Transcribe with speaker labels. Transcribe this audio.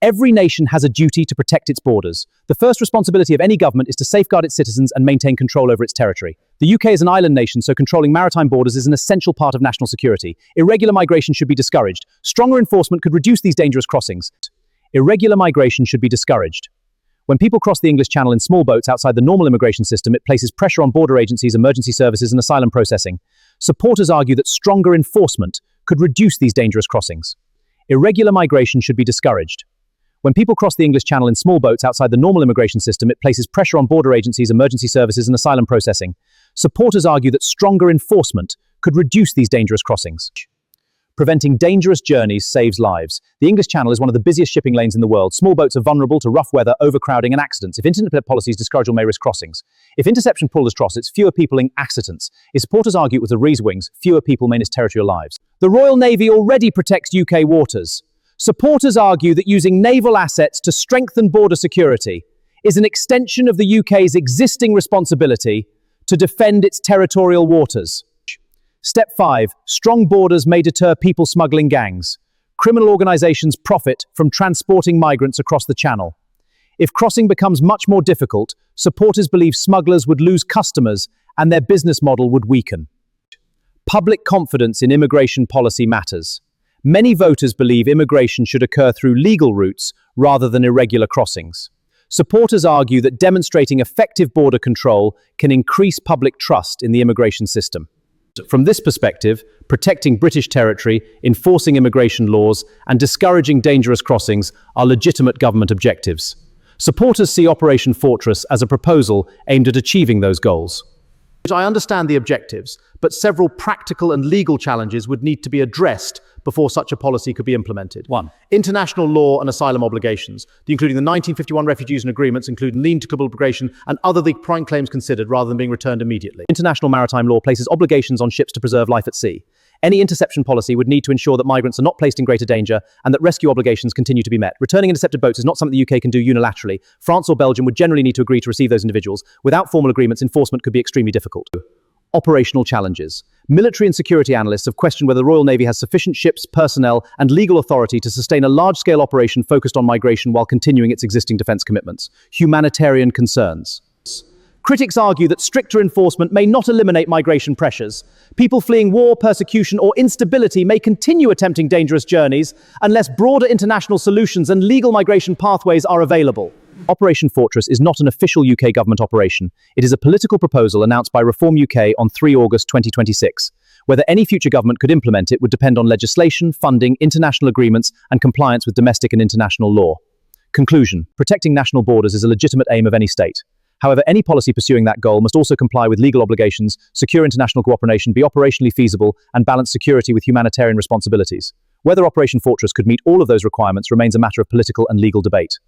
Speaker 1: Every nation has a duty to protect its borders. The first responsibility of any government is to safeguard its citizens and maintain control over its territory. The UK is an island nation, so controlling maritime borders is an essential part of national security. Irregular migration should be discouraged. Stronger enforcement could reduce these dangerous crossings. Irregular migration should be discouraged. When people cross the English Channel in small boats outside the normal immigration system, it places pressure on border agencies, emergency services, and asylum processing. Supporters argue that stronger enforcement could reduce these dangerous crossings. Irregular migration should be discouraged. When people cross the English Channel in small boats outside the normal immigration system, it places pressure on border agencies, emergency services, and asylum processing. Supporters argue that stronger enforcement could reduce these dangerous crossings. Preventing dangerous journeys saves lives. The English Channel is one of the busiest shipping lanes in the world. Small boats are vulnerable to rough weather, overcrowding, and accidents. If internet policies discourage or may risk crossings. If interception pulled across, it's fewer people in accidents. If supporters argue with the Rees wings, fewer people may miss territorial lives. The Royal Navy already protects UK waters. Supporters argue that using naval assets to strengthen border security is an extension of the UK's existing responsibility to defend its territorial waters. Step 5. Strong borders may deter people smuggling gangs. Criminal organisations profit from transporting migrants across the Channel. If crossing becomes much more difficult, supporters believe smugglers would lose customers and their business model would weaken. Public confidence in immigration policy matters. Many voters believe immigration should occur through legal routes rather than irregular crossings. Supporters argue that demonstrating effective border control can increase public trust in the immigration system. From this perspective, protecting British territory, enforcing immigration laws, and discouraging dangerous crossings are legitimate government objectives. Supporters see Operation Fortress as a proposal aimed at achieving those goals. I understand the objectives, but several practical and legal challenges would need to be addressed before such a policy could be implemented. 1. International law and asylum obligations, including the 1951 Refugees and Agreements, including lien to immigration and other prime claims considered rather than being returned immediately. International maritime law places obligations on ships to preserve life at sea. Any interception policy would need to ensure that migrants are not placed in greater danger and that rescue obligations continue to be met. Returning intercepted boats is not something the UK can do unilaterally. France or Belgium would generally need to agree to receive those individuals. Without formal agreements, enforcement could be extremely difficult. Operational challenges. Military and security analysts have questioned whether the Royal Navy has sufficient ships, personnel, and legal authority to sustain a large-scale operation focused on migration while continuing its existing defence commitments. Humanitarian concerns. Critics argue that stricter enforcement may not eliminate migration pressures. People fleeing war, persecution, or instability may continue attempting dangerous journeys unless broader international solutions and legal migration pathways are available. Operation Fortress is not an official UK government operation. It is a political proposal announced by Reform UK on 3 August 2026. Whether any future government could implement it would depend on legislation, funding, international agreements, and compliance with domestic and international law. Conclusion. Protecting national borders is a legitimate aim of any state. However, any policy pursuing that goal must also comply with legal obligations, secure international cooperation, be operationally feasible, and balance security with humanitarian responsibilities. Whether Operation Fortress could meet all of those requirements remains a matter of political and legal debate.